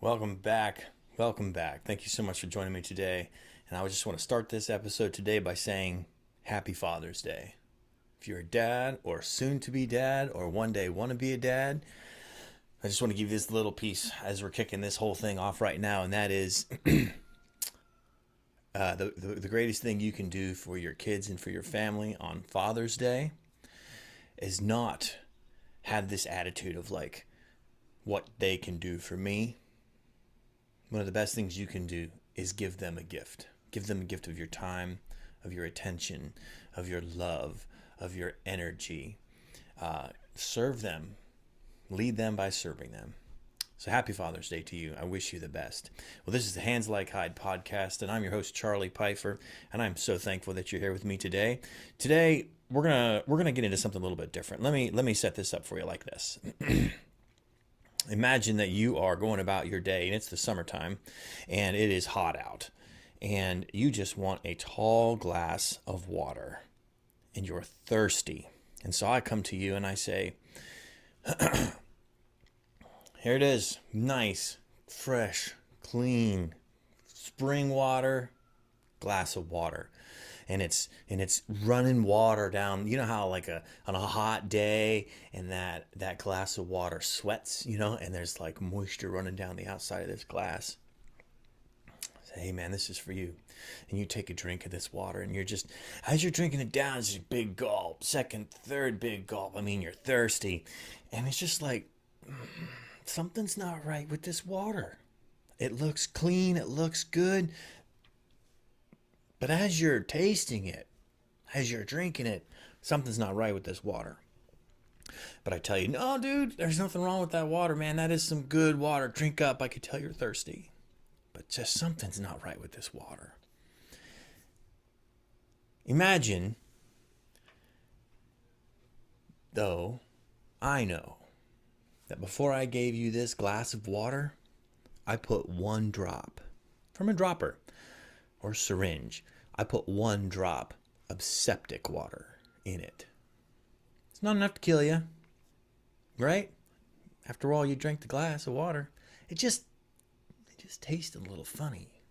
Welcome back. Welcome back. Thank you so much for joining me today. And I just want to start this episode today by saying Happy Father's Day. If you're a dad or soon to be dad or one day want to be a dad, I just want to give you this little piece as we're kicking this whole thing off right now. And that is the greatest thing you can do for your kids and for your family on Father's Day is not have this attitude of like what they can do for me. One of the best things you can do is give them a gift. Give them a gift of your time, of your attention, of your love, of your energy. Serve them. Lead them by serving them. So happy Father's Day to you. I wish you the best. Well, this is the Hands Like Hide podcast, and I'm your host, Charlie Pfeiffer, and I'm so thankful that you're here with me today. Today, we're gonna get into something a little bit different. Let me set this up for you like this. Imagine that you are going about your day and it's the summertime and it is hot out and you just want a tall glass of water and you're thirsty. And so I come to you and I say, here it is, nice, fresh, clean, spring water, glass of water. And it's running water down. You know how like on a hot day and that glass of water sweats, and there's like moisture running down the outside of this glass. Say, hey man, this is for you. And you take a drink of this water and you're just, as you're drinking it down, it's just a big gulp, second, third big gulp. I mean, you're thirsty. And it's just like, something's not right with this water. It looks clean. It looks good. But as you're tasting it, as you're drinking it, something's not right with this water. But I tell you, no, dude, there's nothing wrong with that water, man. That is some good water. Drink up. I could tell you're thirsty. But just something's not right with this water. Imagine, though, I know that before I gave you this glass of water, I put one drop from a dropper or syringe. I put one drop of septic water in it. It's not enough to kill you, right? After all, you drank the glass of water. It just tasted a little funny.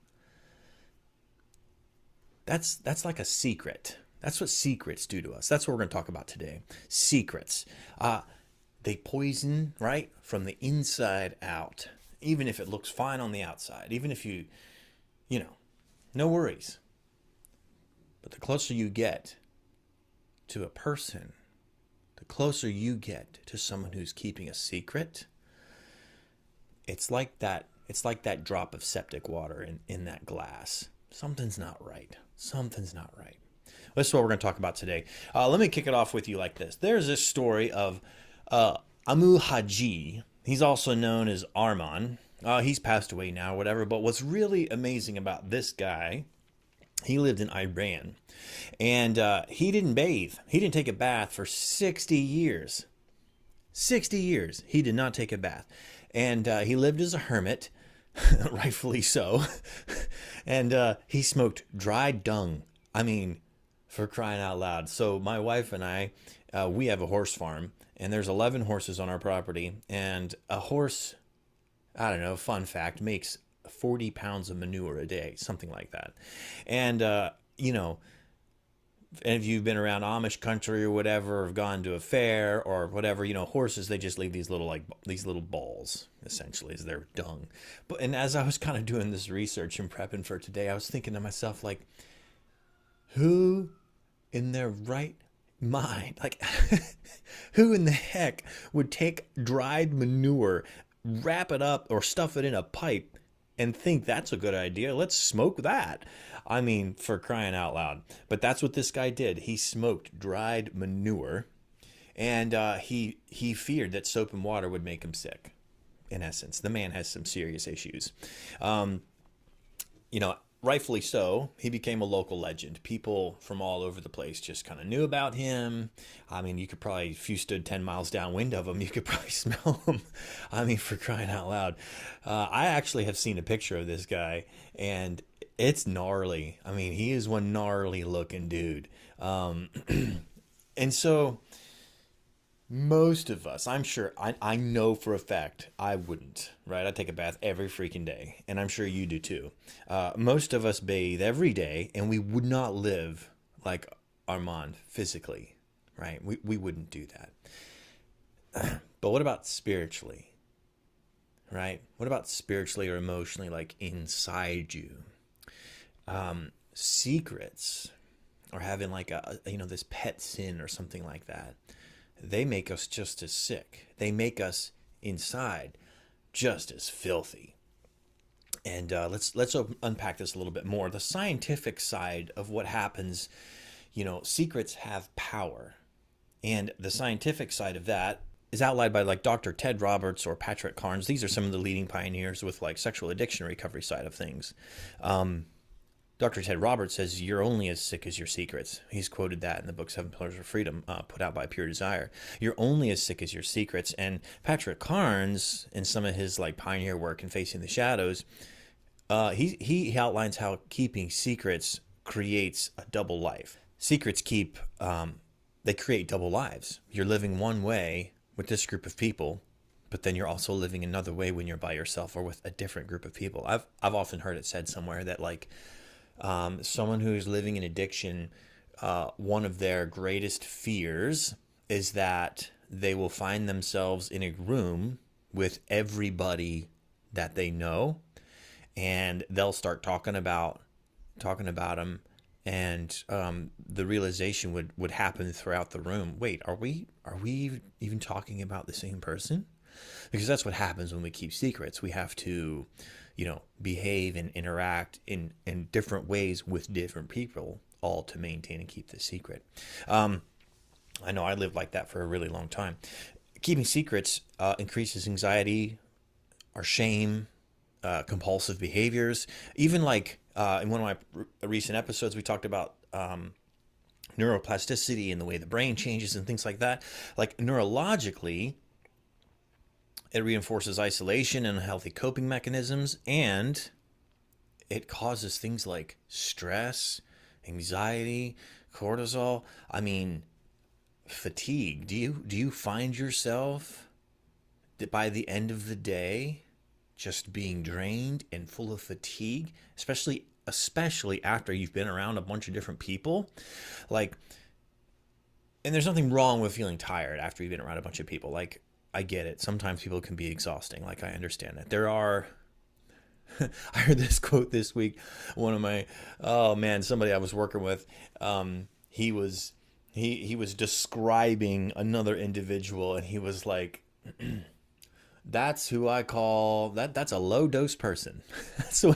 That's like a secret. That's what secrets do to us. That's what we're going to talk about today. Secrets. They poison, right? From the inside out. Even if it looks fine on the outside. Even if no worries. But the closer you get to a person, the closer you get to someone who's keeping a secret, it's like that drop of septic water in that glass. Something's not right. Something's not right. This is what we're going to talk about today. Let me kick it off with you like this. There's this story of Amu Haji. He's also known as Arman. He's passed away now, whatever. But what's really amazing about this guy, he lived in Iran. And he didn't bathe. He didn't take a bath for 60 years. 60 years. He did not take a bath. And he lived as a hermit, rightfully so. And he smoked dried dung. I mean, for crying out loud. So my wife and I, we have a horse farm. And there's 11 horses on our property. And a horse, I don't know, fun fact, makes 40 pounds of manure a day, something like that. And, if you've been around Amish country or whatever, or gone to a fair or whatever, horses, they just leave these little balls, essentially, as their dung. And as I was kind of doing this research and prepping for today, I was thinking to myself, like, who in their right mind, like, who in the heck would take dried manure, wrap it up or stuff it in a pipe and think that's a good idea? Let's smoke that. I mean, for crying out loud. But that's what this guy did. He smoked dried manure, and he feared that soap and water would make him sick. In essence, the man has some serious issues. Rightfully so, he became a local legend. People from all over the place just kind of knew about him. I mean, you could probably, if you stood 10 miles downwind of him, you could probably smell him. I mean, for crying out loud. I actually have seen a picture of this guy, and it's gnarly. I mean, he is one gnarly looking dude. And so Most of us, I'm sure, I know for a fact I wouldn't, right? I take a bath every freaking day, and I'm sure you do too. Most of us bathe every day, and we would not live like Armand physically, right? We wouldn't do that. But what about spiritually, right? What about spiritually or emotionally, like inside you? Secrets, or having like this pet sin or something like that, they make us just as sick. They make us inside just as filthy. And let's unpack this a little bit more. The scientific side of what happens, secrets have power, and the scientific side of that is outlined by like Dr. Ted Roberts or Patrick Carnes. These are some of the leading pioneers with like sexual addiction recovery side of things. Dr. Ted Roberts says you're only as sick as your secrets. He's quoted that in the book Seven Pillars of Freedom, put out by Pure Desire. You're only as sick as your secrets. And Patrick Carnes, in some of his like pioneer work in Facing the Shadows, he outlines how keeping secrets creates a double life. Secrets they create double lives. You're living one way with this group of people, but then you're also living another way when you're by yourself or with a different group of people. I've often heard it said somewhere that like someone who's living in addiction, one of their greatest fears is that they will find themselves in a room with everybody that they know, and they'll start talking about them, and the realization would happen throughout the room. Wait, are we even talking about the same person? Because that's what happens when we keep secrets. We have to, behave and interact in different ways with different people, all to maintain and keep the secret. I know I lived like that for a really long time. Keeping secrets increases anxiety, our shame, compulsive behaviors. Even like in one of my recent episodes, we talked about neuroplasticity and the way the brain changes and things like that. Like neurologically, it reinforces isolation and unhealthy coping mechanisms, and it causes things like stress, anxiety, cortisol. I mean, fatigue. Do you find yourself that by the end of the day just being drained and full of fatigue, especially after you've been around a bunch of different people? Like, and there's nothing wrong with feeling tired after you've been around a bunch of people. Like, I get it. Sometimes people can be exhausting. Like, I understand that. There are, I heard this quote this week. Somebody I was working with, he was describing another individual, and he was like, that's who I call that's a low dose person. So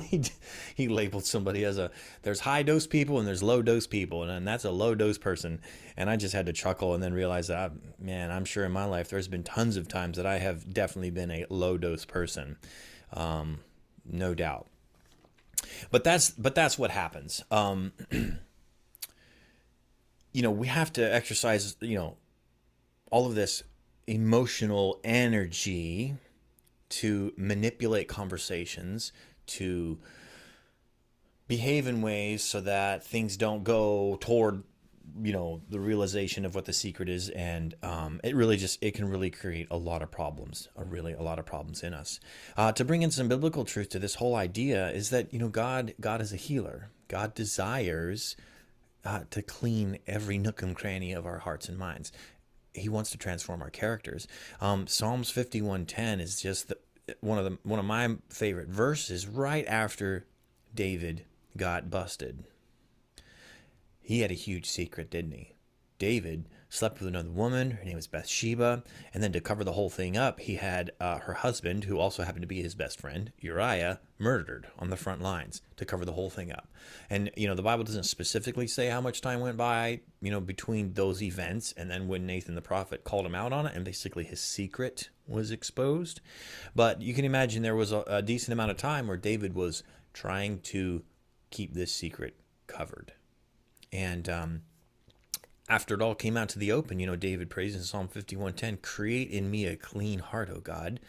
he labeled somebody as there's high dose people and there's low dose people, and that's a low dose person. And I just had to chuckle and then realize that I'm sure in my life there's been tons of times that I have definitely been a low dose person, no doubt. But that's what happens. We have to exercise all of this emotional energy to manipulate conversations, to behave in ways so that things don't go toward the realization of what the secret is, and it can really create a lot of problems, a lot of problems in us. To bring in some biblical truth to this whole idea is that God is a healer. God desires to clean every nook and cranny of our hearts and minds. He wants to transform our characters. Psalms 51:10 is just one of my favorite verses. Right after David got busted, he had a huge secret, didn't he? David slept with another woman. Her name was Bathsheba. And then to cover the whole thing up, he had her husband, who also happened to be his best friend, Uriah, murdered on the front lines to cover the whole thing up. And, the Bible doesn't specifically say how much time went by, between those events and then when Nathan the prophet called him out on it, and basically his secret was exposed. But you can imagine there was a decent amount of time where David was trying to keep this secret covered. And after it all came out to the open, David prays in Psalm 51:10, create in me a clean heart, O God,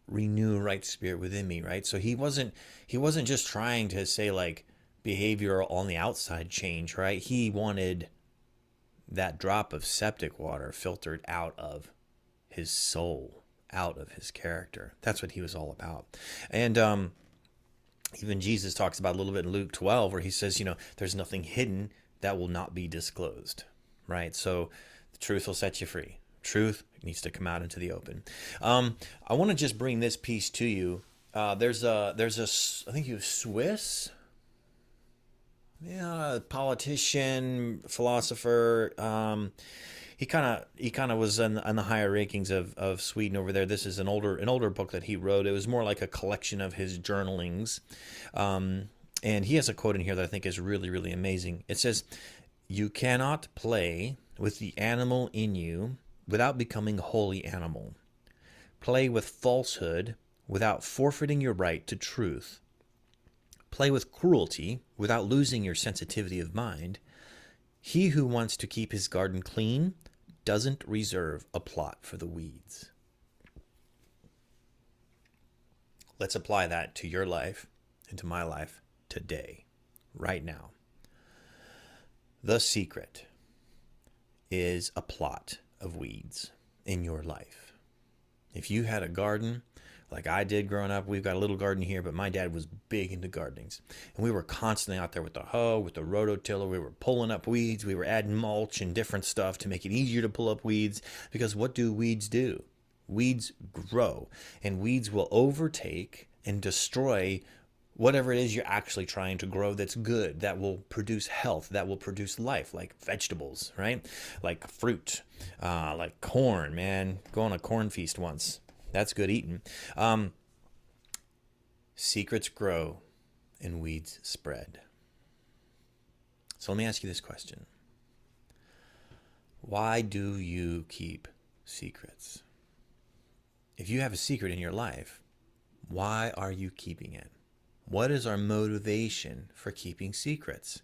renew a right spirit within me, right? So he wasn't just trying to say like behavioral on the outside change, right? He wanted that drop of septic water filtered out of his soul, out of his character. That's what he was all about. And even Jesus talks about a little bit in Luke 12, where he says, there's nothing hidden that will not be disclosed, right? So the truth will set you free. Truth needs to come out into the open. I want to just bring this piece to you. There's a, I think he was Swiss, politician, philosopher. He kind of was on the higher rankings of Sweden over there. This is an older book that he wrote. It was more like a collection of his journalings, and he has a quote in here that I think is really, really amazing. It says, "You cannot play with the animal in you without becoming a holy animal. Play with falsehood without forfeiting your right to truth. Play with cruelty without losing your sensitivity of mind. He who wants to keep his garden clean doesn't reserve a plot for the weeds." Let's apply that to your life and to my life today, right now. The secret is a plot of weeds in your life. If you had a garden like I did growing up, we've got a little garden here, but my dad was big into gardenings. And we were constantly out there with the hoe, with the rototiller. We were pulling up weeds. We were adding mulch and different stuff to make it easier to pull up weeds. Because what do weeds do? Weeds grow, and weeds will overtake and destroy whatever it is you're actually trying to grow that's good, that will produce health, that will produce life, like vegetables, right? Like fruit, like corn, man. Go on a corn feast once. That's good eating. Secrets grow and weeds spread. So let me ask you this question. Why do you keep secrets? If you have a secret in your life, why are you keeping it? What is our motivation for keeping secrets?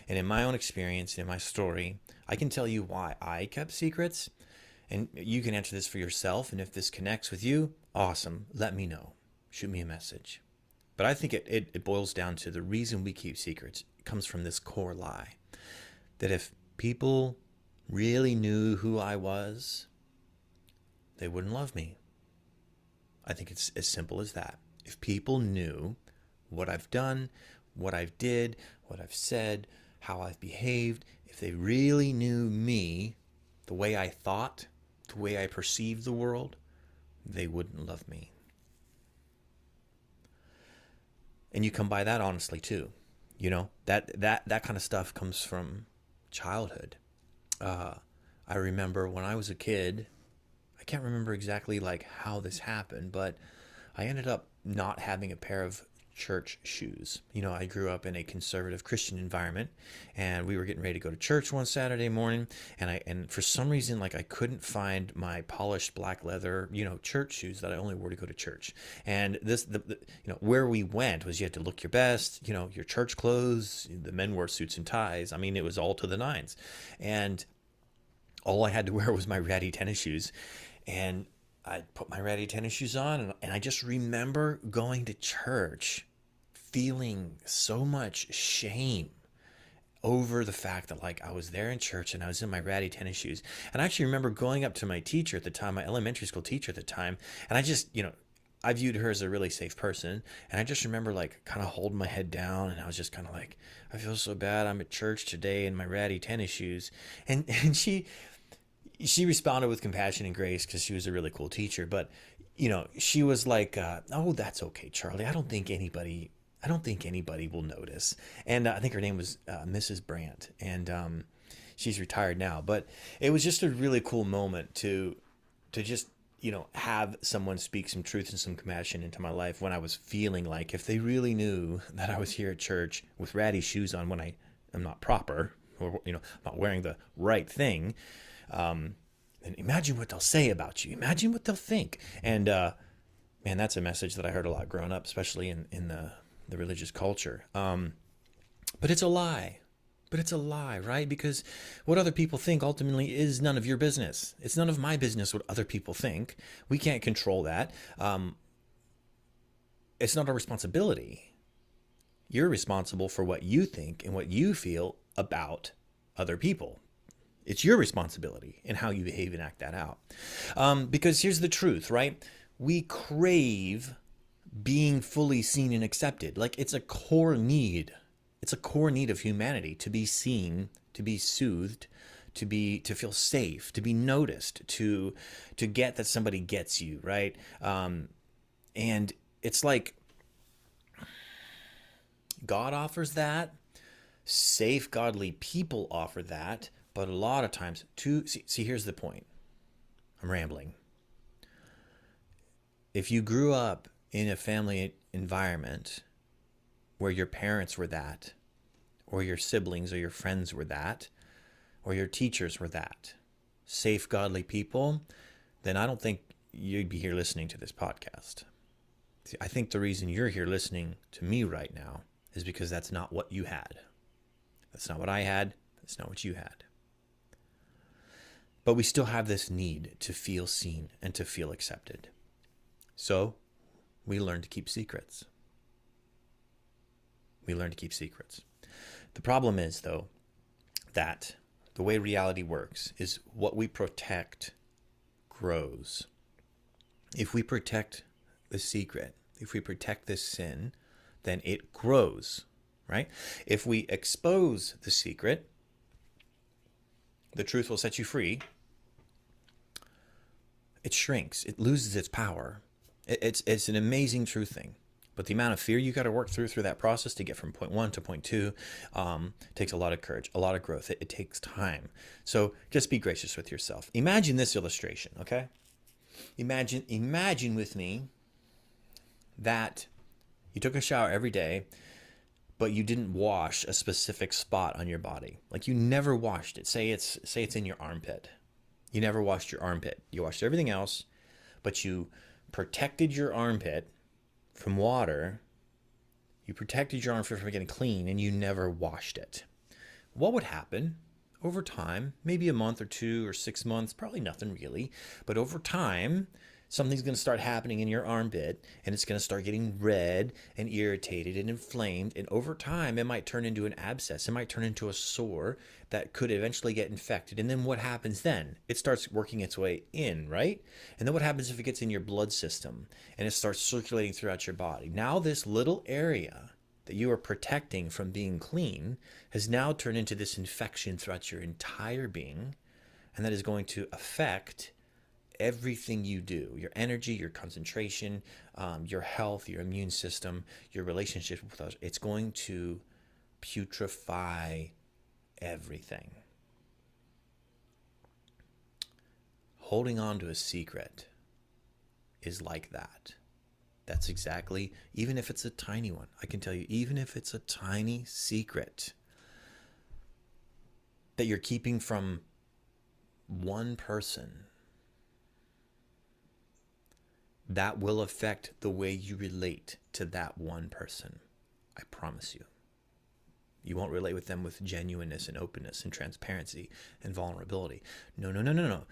And in my own experience, in my story, I can tell you why I kept secrets. And you can answer this for yourself. And if this connects with you, awesome. Let me know. Shoot me a message. But I think it boils down to the reason we keep secrets. It comes from this core lie. That if people really knew who I was, they wouldn't love me. I think it's as simple as that. If people knew what I've done, what I've did, what I've said, how I've behaved, if they really knew me, the way I thought, the way I perceived the world, they wouldn't love me. And you come by that honestly too. That kind of stuff comes from childhood. I remember when I was a kid, I can't remember exactly like how this happened, but I ended up not having a pair of church shoes. I grew up in a conservative Christian environment, and we were getting ready to go to church one Saturday morning, and for some reason, like, I couldn't find my polished black leather, church shoes that I only wore to go to church. And where we went was you had to look your best, your church clothes. The men wore suits and ties. I mean, it was all to the nines, and all I had to wear was my ratty tennis shoes. And I put my ratty tennis shoes on, and I just remember going to church feeling so much shame over the fact that, like, I was there in church and I was in my ratty tennis shoes. And I actually remember going up to my teacher at the time, my elementary school teacher at the time, and I just, I viewed her as a really safe person. And I just remember, like, kind of holding my head down, and I was just kind of like, I feel so bad. I'm at church today in my ratty tennis shoes. And she responded with compassion and grace because she was a really cool teacher. But, she was like, oh, that's okay, Charlie. I don't think anybody will notice. And I think her name was Mrs. Brandt. And she's retired now. But it was just a really cool moment to just, have someone speak some truth and some compassion into my life when I was feeling like, if they really knew that I was here at church with ratty shoes on when I am not proper, or, not wearing the right thing, and imagine what they'll say about you. Imagine what they'll think. And man, that's a message that I heard a lot growing up, especially in the religious culture. But it's a lie. But it's a lie, right? Because what other people think ultimately is none of your business. It's none of my business what other people think. We can't control that. It's not our responsibility. You're responsible for what you think and what you feel about other people. It's your responsibility in how you behave and act that out. Because here's the truth, right? We crave being fully seen and accepted. Like it's a core need. It's a core need of humanity to be seen, to be soothed, to feel safe, to be noticed, to get that somebody gets you, right? And it's like God offers that. Safe, godly people offer that. But a lot of times, here's the point. I'm rambling. If you grew up in a family environment where your parents were that, or your siblings or your friends were that, or your teachers were that, safe, godly people, then I don't think you'd be here listening to this podcast. See, I think the reason you're here listening to me right now is because that's not what you had. That's not what I had. That's not what you had. But we still have this need to feel seen and to feel accepted. So we learn to keep secrets. We learn to keep secrets. The problem is, though, that the way reality works is what we protect grows. If we protect the secret, if we protect this sin, then it grows, right? If we expose the secret, the truth will set you free. It shrinks. It loses its power. It's an amazing truth thing. But the amount of fear you got to work through that process to get from point 1 to point 2 takes a lot of courage, a lot of growth. It takes time. So just be gracious with yourself. Imagine this illustration, okay? Imagine with me that you took a shower every day, but you didn't wash a specific spot on your body. Like you never washed it. Say it's in your armpit. You never washed your armpit. You washed everything else, but you protected your armpit from water. You protected your armpit from getting clean, and you never washed it. What would happen over time? Maybe a month or 2 or 6 months, probably nothing really. But over time, something's going to start happening in your armpit, and it's going to start getting red and irritated and inflamed. And over time, it might turn into an abscess. It might turn into a sore that could eventually get infected. And then what happens then? It starts working its way in, right? And then what happens if it gets in your blood system and it starts circulating throughout your body? Now this little area that you are protecting from being clean has now turned into this infection throughout your entire being, and that is going to affect everything you do, your energy, your concentration, your health, your immune system, your relationship with others. It's going to putrefy everything. Holding on to a secret is like that. That's exactly, even if it's a tiny one, I can tell you, even if it's a tiny secret that you're keeping from one person, that will affect the way you relate to that one person. I promise you. You won't relate with them with genuineness and openness and transparency and vulnerability. No.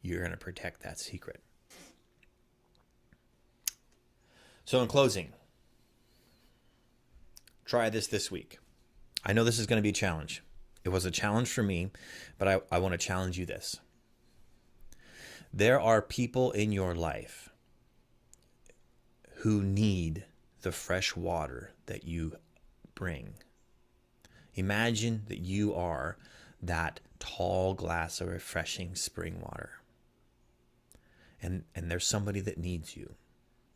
You're going to protect that secret. So in closing, try this week. I know this is going to be a challenge. It was a challenge for me, but I want to challenge you this. There are people in your life who need the fresh water that you bring. Imagine that you are that tall glass of refreshing spring water. And there's somebody that needs you.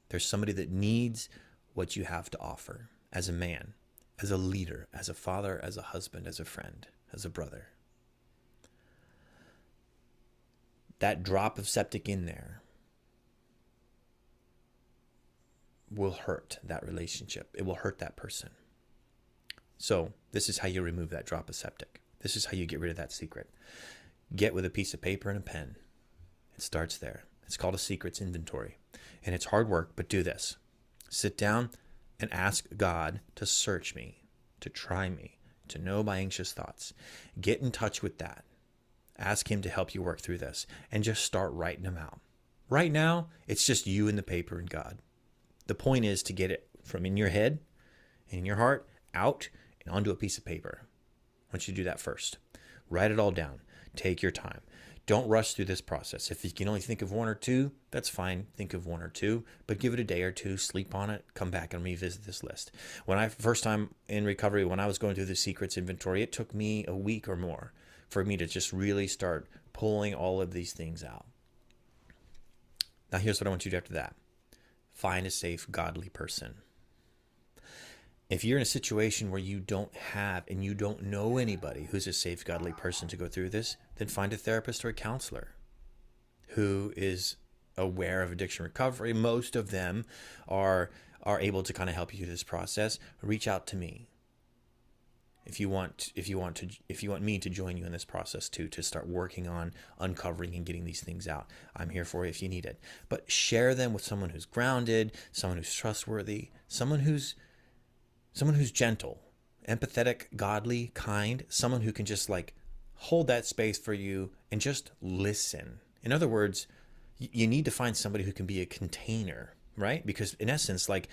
There's somebody that needs what you have to offer as a man, as a leader, as a father, as a husband, as a friend, as a brother. That drop of septic in there will hurt that relationship. It will hurt that person. So this is how you remove that drop of septic. This is how you get rid of that secret. Get with a piece of paper and a pen. It starts there. It's called a secrets inventory. And it's hard work, but do this. Sit down and ask God to search me, to try me, to know my anxious thoughts. Get in touch with that. Ask him to help you work through this and just start writing them out. Right now, it's just you and the paper and God. The point is to get it from in your head and in your heart out and onto a piece of paper. I want you to do that first. Write it all down. Take your time. Don't rush through this process. If you can only think of one or two, that's fine. Think of one or two, but give it a day or two, sleep on it, come back and revisit this list. When I first time in recovery, when I was going through the secrets inventory, it took me a week or more for me to just really start pulling all of these things out. Now, here's what I want you to do after that. Find a safe, godly person. If you're in a situation where you don't have and you don't know anybody who's a safe, godly person to go through this, then find a therapist or a counselor who is aware of addiction recovery. Most of them are able to kind of help you through this process. Reach out to me if you want me to join you in this process too, to start working on uncovering and getting these things out. I'm here for you if you need it. But share them with someone who's grounded, someone who's trustworthy, someone who's gentle, empathetic, godly, kind, someone who can just like hold that space for you and just listen. In other words, you need to find somebody who can be a container, right? Because in essence, like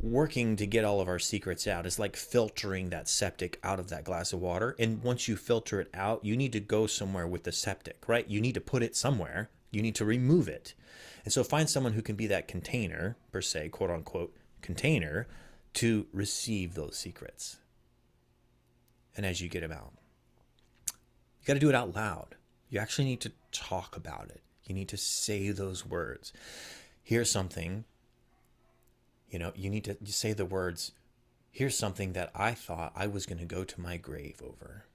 working to get all of our secrets out is like filtering that septic out of that glass of water. And once you filter it out, you need to go somewhere with the septic, right? You need to put it somewhere. You need to remove it. And so find someone who can be that container, per se, quote unquote, container, to receive those secrets. And as you get them out, you got to do it out loud. You actually need to talk about it. You need to say those words. Here's something, you need to say the words, here's something that I thought I was going to go to my grave over.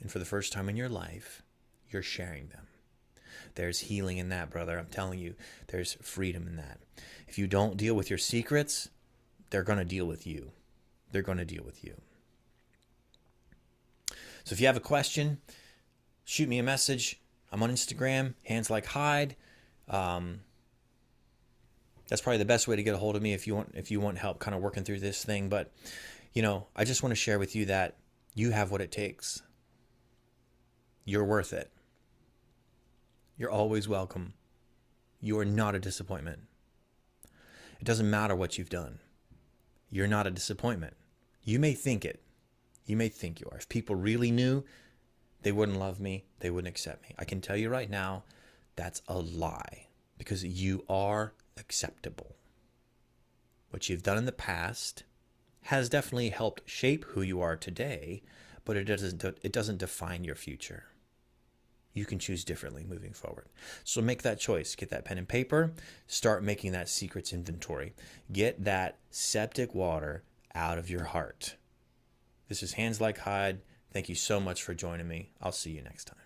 And for the first time in your life, you're sharing them. There's healing in that, brother. I'm telling you, there's freedom in that. If you don't deal with your secrets, they're going to deal with you. They're going to deal with you. So if you have a question, shoot me a message. I'm on Instagram, Hands Like Hide. That's probably the best way to get a hold of me if you want help kind of working through this thing. But, I just want to share with you that you have what it takes. You're worth it. You're always welcome. You are not a disappointment. It doesn't matter what you've done. You're not a disappointment. You may think it. You may think you are. If people really knew, they wouldn't love me. They wouldn't accept me. I can tell you right now, that's a lie, because you are acceptable. What you've done in the past has definitely helped shape who you are today, but it doesn't define your future. You can choose differently moving forward. So make that choice. Get that pen and paper. Start making that secrets inventory. Get that septic water out of your heart. This is Hands Like Hide. Thank you so much for joining me. I'll see you next time.